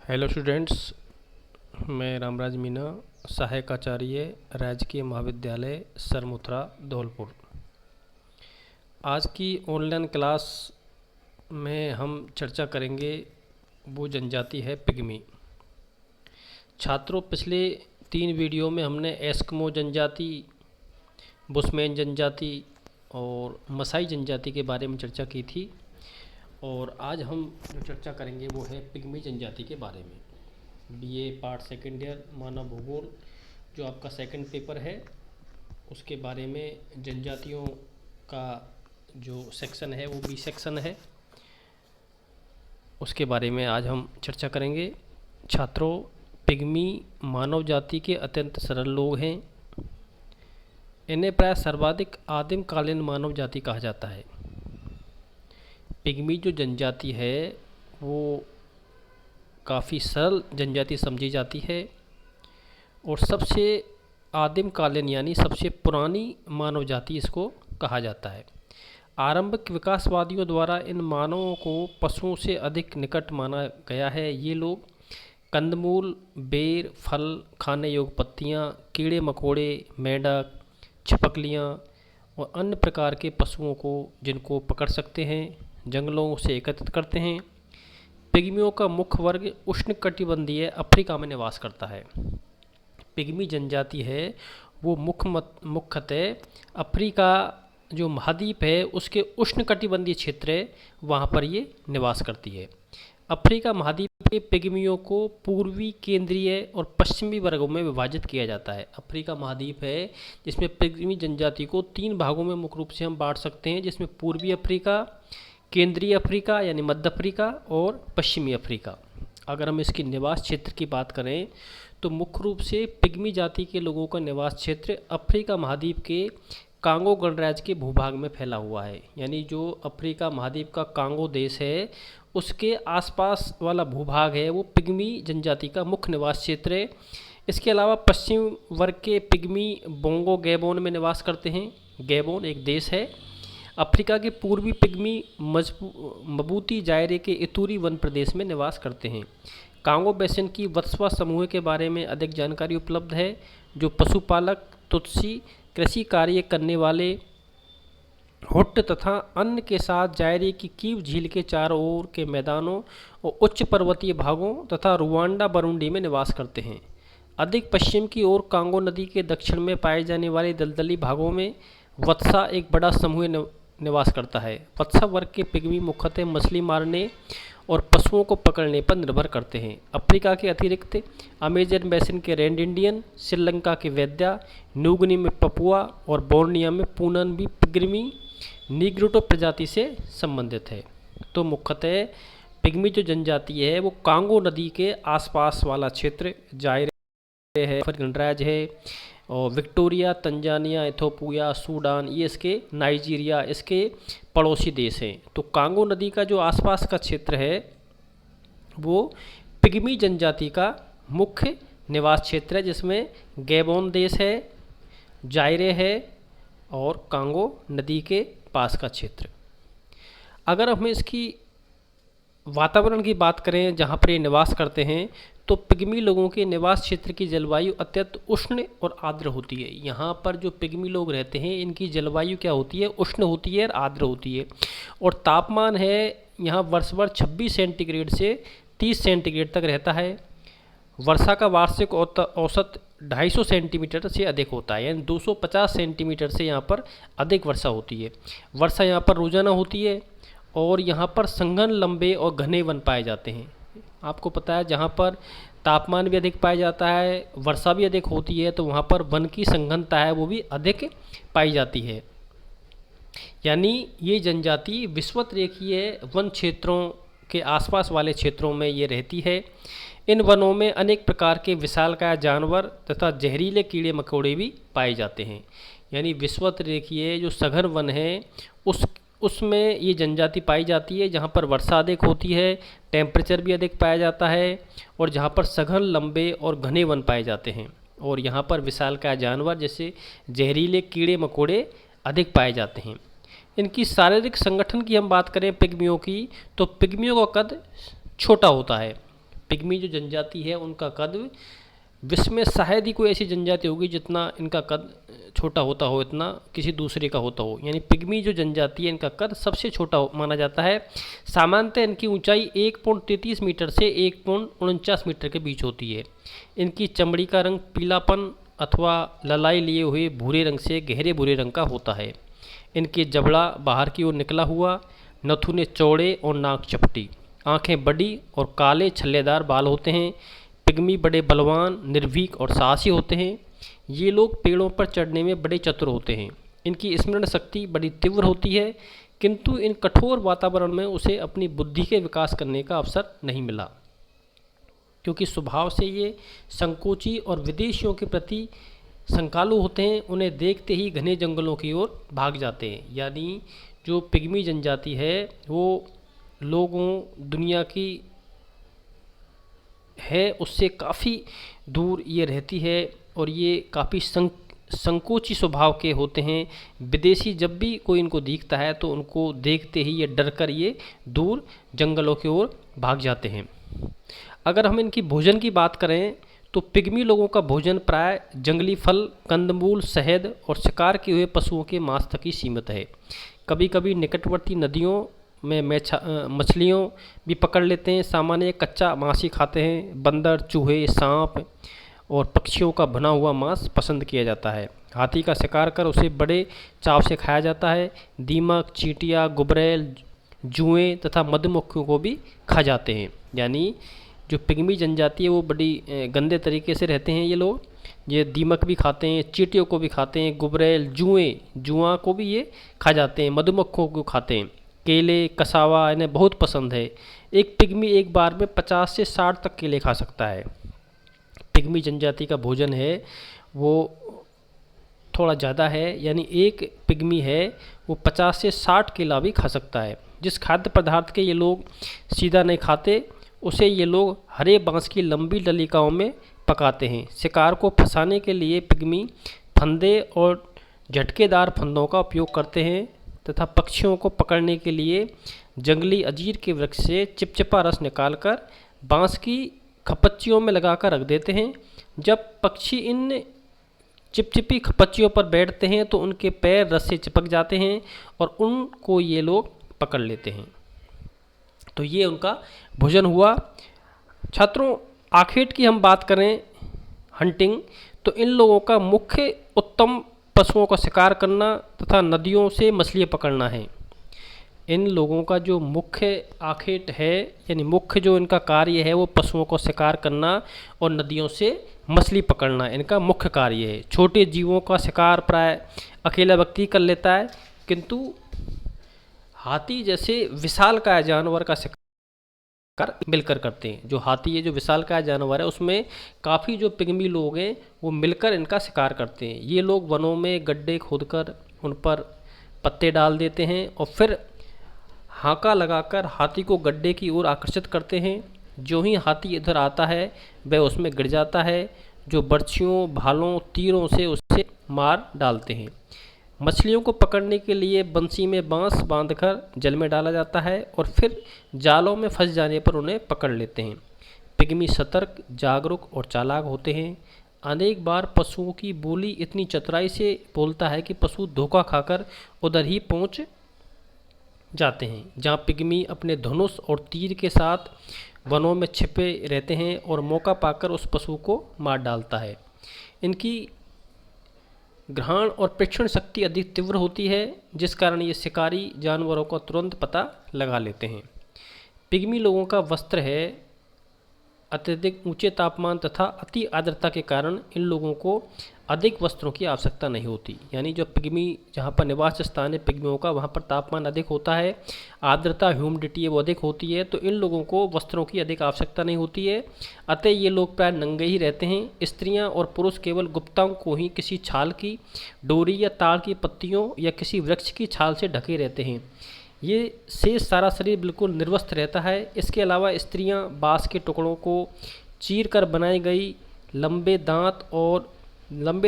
Hello students, मैं रामराज मीना, सहायक आचार्य राजकीय महाविद्यालय सरमुथरा धौलपुर। आज की ऑनलाइन क्लास में हम चर्चा करेंगे वो जनजाति है पिग्मी। छात्रों, पिछले 3 वीडियो में हमने एस्किमो जनजाति, बुशमैन जनजाति और मसाई जनजाति के बारे में चर्चा की थी और आज हम जो चर्चा करेंगे वो है पिग्मी जनजाति के बारे में। बीए पार्ट सेकेंड ईयर मानव भूगोल जो आपका सेकंड पेपर है उसके बारे में जनजातियों का जो सेक्शन है वो बी सेक्शन है, उसके बारे में आज हम चर्चा करेंगे। छात्रों, पिग्मी मानव जाति के अत्यंत सरल लोग हैं। इन्हें प्राय सर्वाधिक आदिम कालीन मानव जाति कहा जाता है। पिग्मी जो जनजाति है वो काफ़ी सरल जनजाति समझी जाती है और सबसे आदिम कालीन यानी सबसे पुरानी मानव जाति इसको कहा जाता है। आरंभिक विकासवादियों द्वारा इन मानवों को पशुओं से अधिक निकट माना गया है। ये लोग कंदमूल, बेर, फल, खाने योग्य पत्तियाँ, कीड़े मकोड़े, मेंढक, छिपकलियाँ और अन्य प्रकार के पशुओं को जिनको पकड़ सकते हैं जंगलों से एकत्रित करते हैं। पिग्मियों का मुख्य वर्ग उष्णकटिबंधीय अफ्रीका में निवास करता है। पिग्मी जनजाति है वो मुख्यतः अफ्रीका जो महाद्वीप है उसके उष्णकटिबंधीय क्षेत्र है वहाँ पर ये निवास करती है। अफ्रीका महाद्वीप के पिग्मियों को पूर्वी, केंद्रीय और पश्चिमी वर्गों में विभाजित किया जाता है। अफ्रीका महाद्वीप है जिसमें पिग्मी जनजाति को 3 भागों में मुख्य रूप से हम बांट सकते हैं, जिसमें पूर्वी अफ्रीका, केंद्रीय अफ्रीका यानी मध्य अफ्रीका और पश्चिमी अफ्रीका। अगर हम इसकी निवास क्षेत्र की बात करें तो मुख्य रूप से पिग्मी जाति के लोगों का निवास क्षेत्र अफ्रीका महाद्वीप के कांगो गणराज्य के भूभाग में फैला हुआ है। यानी जो अफ्रीका महाद्वीप का कांगो देश है उसके आसपास वाला भूभाग है वो पिग्मी जनजाति का मुख्य निवास क्षेत्र है। इसके अलावा पश्चिम वर्ग के पिग्मी बोंगो गैबोन में निवास करते हैं। गैबोन एक देश है। अफ्रीका के पूर्वी पिग्मी मबूती जायरे के इतूरी वन प्रदेश में निवास करते हैं। कांगो बेसिन की वत्सवा समूह के बारे में अधिक जानकारी उपलब्ध है जो पशुपालक, तुत्सी, कृषि कार्य करने वाले, हुट्ट तथा अन्य के साथ जायरे की कीव झील के चारों ओर के मैदानों और उच्च पर्वतीय भागों तथा रुवांडा बरूंडी में निवास करते हैं। अधिक पश्चिम की ओर कांगो नदी के दक्षिण में पाए जाने वाले दलदली भागों में वत्सा एक बड़ा समूह निवास करता है। वत्सा वर्ग के पिग्मी मुख्यतः मछली मारने और पशुओं को पकड़ने पर निर्भर करते हैं। अफ्रीका के अतिरिक्त अमेजन बेसिन के रेड इंडियन, श्रीलंका के वैद्या, न्यूगिनी में पपुआ और बोर्निया में पूनन भी पिग्मी नीग्रोटो प्रजाति से संबंधित है। तो मुख्यतः पिग्मी जो जनजाति है वो कांगो नदी के आसपास वाला क्षेत्र जायरे है, गणराज्य है और विक्टोरिया, तंजानिया, इथोपिया, सूडान, ये इसके नाइजीरिया इसके पड़ोसी देश हैं। तो कांगो नदी का जो आसपास का क्षेत्र है वो पिग्मी जनजाति का मुख्य निवास क्षेत्र है, जिसमें गैबोन देश है, जायरे है और कांगो नदी के पास का क्षेत्र। अगर हम इसकी वातावरण की बात करें जहाँ पर ये निवास करते हैं तो पिग्मी लोगों के निवास क्षेत्र की जलवायु अत्यंत उष्ण और आर्द्र होती है। यहाँ पर जो पिग्मी लोग रहते हैं इनकी जलवायु क्या होती है, उष्ण होती है और आर्द्र होती है। और तापमान है यहाँ वर्ष भर 26 सेंटीग्रेड से 30 सेंटीग्रेड तक रहता है। वर्षा का वार्षिक औसत 250 सेंटीमीटर से अधिक होता है, यानी 250 सेंटीमीटर से यहाँ पर अधिक वर्षा होती है। वर्षा यहाँ पर रोजाना होती है और यहाँ पर सघन, लंबे और घने वन पाए जाते हैं। आपको पता है जहाँ पर तापमान भी अधिक पाया जाता है, वर्षा भी अधिक होती है, तो वहाँ पर वन की संघनता है वो भी अधिक पाई जाती है। यानी ये जनजाति विषुवत रेखीय वन क्षेत्रों के आसपास वाले क्षेत्रों में ये रहती है। इन वनों में अनेक प्रकार के विशालकाय जानवर तथा जहरीले कीड़े मकोड़े भी पाए जाते हैं। यानी विषुवत रेखीय जो सघन वन है उसमें ये जनजाति पाई जाती है जहाँ पर वर्षा अधिक होती है, टेम्परेचर भी अधिक पाया जाता है और जहाँ पर सघन, लंबे और घने वन पाए जाते हैं और यहाँ पर विशालकाय जानवर जैसे जहरीले कीड़े मकोड़े अधिक पाए जाते हैं। इनकी शारीरिक संगठन की हम बात करें पिग्मियों की तो पिग्मियों का कद छोटा होता है। पिग्मी जो जनजाति है उनका कद, विश्व में शायद ही कोई ऐसी जनजाति होगी जितना इनका कद छोटा होता हो, इतना किसी दूसरे का होता हो। यानी पिग्मी जो जनजाति है इनका कद सबसे छोटा माना जाता है। सामान्यतः इनकी ऊंचाई 1.33 मीटर से 1.49 मीटर के बीच होती है। इनकी चमड़ी का रंग पीलापन अथवा ललाई लिए हुए भूरे रंग से गहरे भूरे रंग का होता है। इनके जबड़ा बाहर की ओर निकला हुआ, नथुने चौड़े और नाक चपटी, आंखें बड़ी और काले छल्लेदार बाल होते हैं। पिग्मी बड़े बलवान, निर्भीक और साहसी होते हैं। ये लोग पेड़ों पर चढ़ने में बड़े चतुर होते हैं। इनकी स्मरण शक्ति बड़ी तीव्र होती है, किंतु इन कठोर वातावरण में उसे अपनी बुद्धि के विकास करने का अवसर नहीं मिला, क्योंकि स्वभाव से ये संकोची और विदेशियों के प्रति संकालु होते हैं। उन्हें देखते ही घने जंगलों की ओर भाग जाते हैं। यानी जो पिग्मी जनजाति है वो लोगों दुनिया की है उससे काफ़ी दूर ये रहती है और ये काफ़ी संकोची स्वभाव के होते हैं। विदेशी जब भी कोई इनको दिखता है तो उनको देखते ही ये डर कर ये दूर जंगलों की ओर भाग जाते हैं। अगर हम इनकी भोजन की बात करें तो पिग्मी लोगों का भोजन प्राय जंगली फल, कंदमूल, शहद और शिकार किए हुए पशुओं के मांस तक ही सीमित है। कभी कभी निकटवर्ती नदियों में मछलियों भी पकड़ लेते हैं। सामान्य कच्चा मांस ही खाते हैं। बंदर, चूहे, सांप और पक्षियों का बना हुआ मांस पसंद किया जाता है। हाथी का शिकार कर उसे बड़े चाव से खाया जाता है। दीमक, चींटियाँ, गुबरैल, जुएं तथा मधुमक्खियों को भी खा जाते हैं। यानी जो पिग्मी जनजाति है वो बड़ी गंदे तरीके से रहते हैं ये लोग। ये दीमक भी खाते हैं, चींटियों को भी खाते हैं, गुबरैल, जुआ को भी ये खा जाते हैं, मधुमक्खियों को खाते हैं। केले, कसावा इन्हें बहुत पसंद है। एक पिग्मी एक बार में 50 से 60 तक केले खा सकता है। पिग्मी जनजाति का भोजन है वो थोड़ा ज़्यादा है, यानी एक पिग्मी है वो 50 से 60 केला भी खा सकता है। जिस खाद्य पदार्थ के ये लोग सीधा नहीं खाते उसे ये लोग हरे बांस की लंबी डलिकाओं में पकाते हैं। शिकार को फंसाने के लिए पिग्मी फंदे और झटकेदार फंदों का उपयोग करते हैं तथा पक्षियों को पकड़ने के लिए जंगली अंजीर के वृक्ष से चिपचिपा रस निकालकर बांस की खपच्चियों में लगाकर रख देते हैं। जब पक्षी इन चिपचिपी खपच्चियों पर बैठते हैं तो उनके पैर रस से चिपक जाते हैं और उनको ये लोग पकड़ लेते हैं। तो ये उनका भोजन हुआ। छात्रों, आखेट की हम बात करें, हंटिंग, तो इन लोगों का मुख्य उत्तम पशुओं का शिकार करना तथा नदियों से मछलियाँ पकड़ना है। इन लोगों का जो मुख्य आखेट है, यानी मुख्य जो इनका कार्य है वो पशुओं को शिकार करना और नदियों से मछली पकड़ना इनका मुख्य कार्य है। छोटे जीवों का शिकार प्राय अकेला व्यक्ति कर लेता है, किंतु हाथी जैसे विशालकाय जानवर का शिकार मिलकर करते हैं। जो हाथी है, जो विशालकाय जानवर है, उसमें काफ़ी जो पिग्मी लोग हैं वो मिलकर इनका शिकार करते हैं। ये लोग वनों में गड्ढे खोदकर उन पर पत्ते डाल देते हैं और फिर हांका लगाकर हाथी को गड्ढे की ओर आकर्षित करते हैं। जो ही हाथी इधर आता है वह उसमें गिर जाता है, जो बर्छियों, भालों, तीरों से उसे मार डालते हैं। मछलियों को पकड़ने के लिए बंसी में बांस बांधकर जल में डाला जाता है और फिर जालों में फंस जाने पर उन्हें पकड़ लेते हैं। पिग्मी सतर्क, जागरूक और चालाक होते हैं। अनेक बार पशुओं की बोली इतनी चतुराई से बोलता है कि पशु धोखा खाकर उधर ही पहुंच जाते हैं जहां पिग्मी अपने धनुष और तीर के साथ वनों में छिपे रहते हैं और मौका पाकर उस पशु को मार डालता है। इनकी ग्रहण और प्रेक्षण शक्ति अधिक तीव्र होती है, जिस कारण ये शिकारी जानवरों का तुरंत पता लगा लेते हैं। पिग्मी लोगों का वस्त्र है अत्यधिक ऊंचे तापमान तथा अति आर्द्रता के कारण इन लोगों को अधिक वस्त्रों की आवश्यकता नहीं होती। यानी जो पिग्मी जहाँ पर निवास स्थान है पिग्मियों का, वहाँ पर तापमान अधिक होता है, आर्द्रता ह्यूमिडिटी है वो अधिक होती है, तो इन लोगों को वस्त्रों की अधिक आवश्यकता नहीं होती है। अतः ये लोग प्राय नंगे ही रहते हैं। स्त्रियाँ और पुरुष केवल गुप्तांग को ही किसी छाल की डोरी या ताड़ की पत्तियों या किसी वृक्ष की छाल से ढके रहते हैं। ये शेष सारा शरीर बिल्कुल निर्वस्त्र रहता है। इसके अलावा स्त्रियां बाँस के टुकड़ों को चीर कर बनाई गई लंबे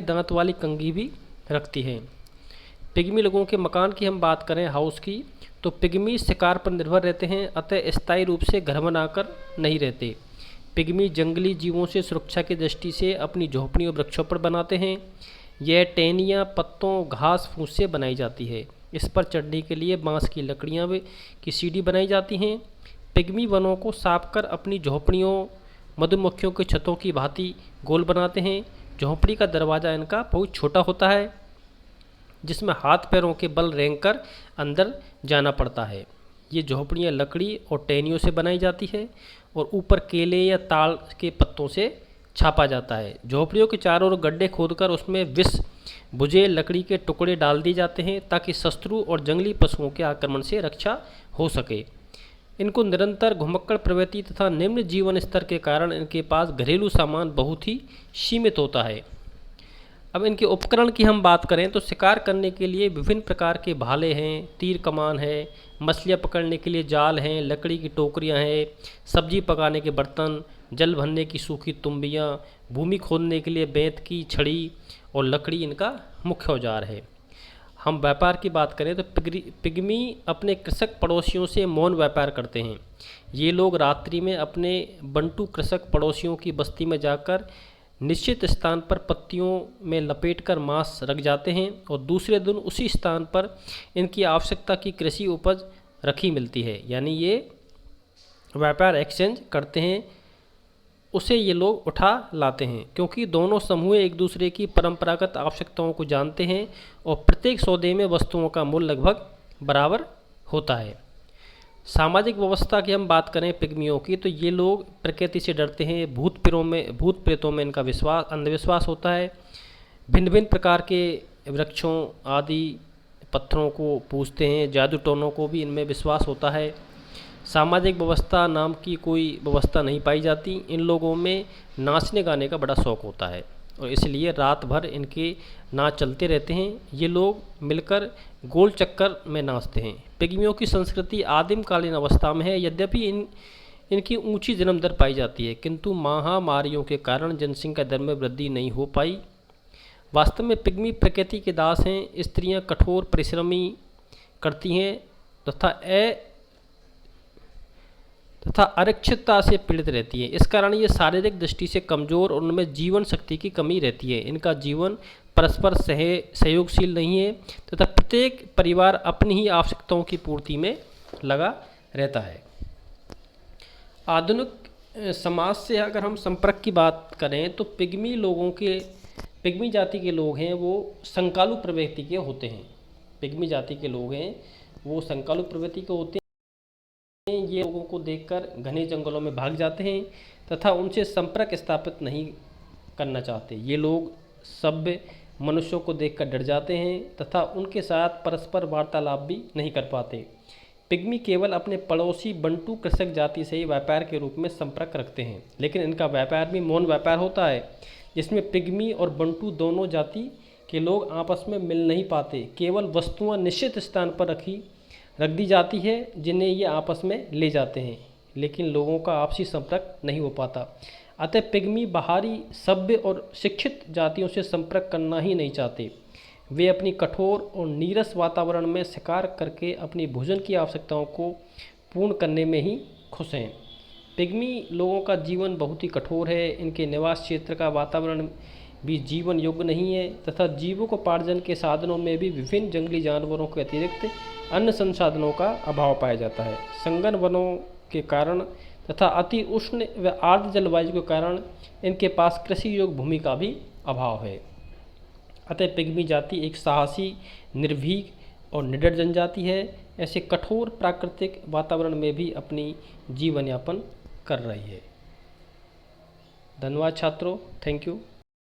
दांत वाली कंघी भी रखती हैं। पिग्मी लोगों के मकान की हम बात करें, हाउस की, तो पिग्मी शिकार पर निर्भर रहते हैं, अतः स्थायी रूप से घर बनाकर नहीं रहते। पिग्मी जंगली जीवों से सुरक्षा की दृष्टि से अपनी झोपड़ी और वृक्षों पर बनाते हैं। यह टहनियाँ पत्तों घास फूस से बनाई जाती है। इस पर चढ़ने के लिए बांस की लकड़ियाँ की सीढ़ी बनाई जाती हैं। पिग्मी वनों को साफ कर अपनी झोपड़ियों मधुमक्खियों के छतों की भांति गोल बनाते हैं। झोंपड़ी का दरवाज़ा इनका बहुत छोटा होता है, जिसमें हाथ पैरों के बल रेंग कर अंदर जाना पड़ता है। ये झोंपड़ियाँ लकड़ी और टहनियों से बनाई जाती है और ऊपर केले या ताड़ के पत्तों से छापा जाता है। झोंपड़ियों के चारों ओर गड्ढे खोदकर उसमें विष बुझे लकड़ी के टुकड़े डाल दिए जाते हैं ताकि शत्रु और जंगली पशुओं के आक्रमण से रक्षा हो सके। इनको निरंतर घुमक्कड़ प्रवृत्ति तथा निम्न जीवन स्तर के कारण इनके पास घरेलू सामान बहुत ही सीमित होता है। अब इनके उपकरण की हम बात करें तो शिकार करने के लिए विभिन्न प्रकार के भाले हैं, तीर कमान है, मछलियाँ पकड़ने के लिए जाल हैं, लकड़ी की टोकरियाँ हैं, सब्जी पकाने के बर्तन, जल भरने की सूखी तुम्बियाँ, भूमि खोदने के लिए बेंत की छड़ी और लकड़ी इनका मुख्य औजार है। हम व्यापार की बात करें तो पिग्मी अपने कृषक पड़ोसियों से मौन व्यापार करते हैं। ये लोग रात्रि में अपने बंटू कृषक पड़ोसियों की बस्ती में जाकर निश्चित स्थान पर पत्तियों में लपेटकर मांस रख जाते हैं और दूसरे दिन उसी स्थान पर इनकी आवश्यकता की कृषि उपज रखी मिलती है, यानी ये व्यापार एक्सचेंज करते हैं, उसे ये लोग उठा लाते हैं। क्योंकि दोनों समूह एक दूसरे की परंपरागत आवश्यकताओं को जानते हैं और प्रत्येक सौदे में वस्तुओं का मूल्य लगभग बराबर होता है। सामाजिक व्यवस्था की हम बात करें पिग्मियों की तो ये लोग प्रकृति से डरते हैं। भूत प्रेतों में इनका अंधविश्वास होता है। भिन्न भिन्न प्रकार के वृक्षों आदि पत्थरों को पूजते हैं। जादू टोनों को भी इनमें विश्वास होता है। सामाजिक व्यवस्था नाम की कोई व्यवस्था नहीं पाई जाती। इन लोगों में नाचने गाने का बड़ा शौक़ होता है और इसलिए रात भर इनके नाच चलते रहते हैं। ये लोग मिलकर गोल चक्कर में नाचते हैं। पिग्मियों की संस्कृति आदिमकालीन अवस्था में है। यद्यपि इनकी ऊंची जन्म दर पाई जाती है, किंतु महामारियों के कारण जनसंख्या दर में वृद्धि नहीं हो पाई। वास्तव में पिग्मी प्रकृति के दास हैं। स्त्रियां कठोर परिश्रमी करती हैं तथा अरक्षितता से पीड़ित रहती है। इस कारण ये शारीरिक दृष्टि से कमज़ोर और उनमें जीवन शक्ति की कमी रहती है। इनका जीवन परस्पर सहयोगशील नहीं है तथा प्रत्येक परिवार अपनी ही आवश्यकताओं की पूर्ति में लगा रहता है। आधुनिक समाज से अगर हम संपर्क की बात करें तो पिग्मी जाति के लोग हैं वो संकालु प्रवृत्ति के होते हैं। पिग्मी जाति के लोग हैं वो संकालु प्रवृत्ति के होते हैं। ये लोगों को देखकर घने जंगलों में भाग जाते हैं तथा उनसे संपर्क स्थापित नहीं करना चाहते। ये लोग सभ्य मनुष्यों को देखकर डर जाते हैं तथा उनके साथ परस्पर वार्तालाप भी नहीं कर पाते। पिग्मी केवल अपने पड़ोसी बंटू कृषक जाति से ही व्यापार के रूप में संपर्क रखते हैं, लेकिन इनका व्यापार भी मौन व्यापार होता है, जिसमें पिग्मी और बंटू दोनों जाति के लोग आपस में मिल नहीं पाते। केवल वस्तुएं निश्चित स्थान पर रख दी जाती है जिन्हें ये आपस में ले जाते हैं, लेकिन लोगों का आपसी संपर्क नहीं हो पाता। अतः पिग्मी बाहरी सभ्य और शिक्षित जातियों से संपर्क करना ही नहीं चाहते। वे अपनी कठोर और नीरस वातावरण में शिकार करके अपनी भोजन की आवश्यकताओं को पूर्ण करने में ही खुश हैं। पिग्मी लोगों का जीवन बहुत ही कठोर है। इनके निवास क्षेत्र का वातावरण भी जीवन योग्य नहीं है तथा जीवकोपार्जन के साधनों में भी विभिन्न जंगली जानवरों के अतिरिक्त अन्य संसाधनों का अभाव पाया जाता है। संघन वनों के कारण तथा अति उष्ण व आर्द्र जलवायु के कारण इनके पास कृषि योग्य भूमि का भी अभाव है। अतः पिग्मी जाति एक साहसी, निर्भीक और निडर जनजाति है। ऐसे कठोर प्राकृतिक वातावरण में भी अपनी जीवन यापन कर रही है। धन्यवाद छात्रों, थैंक यू।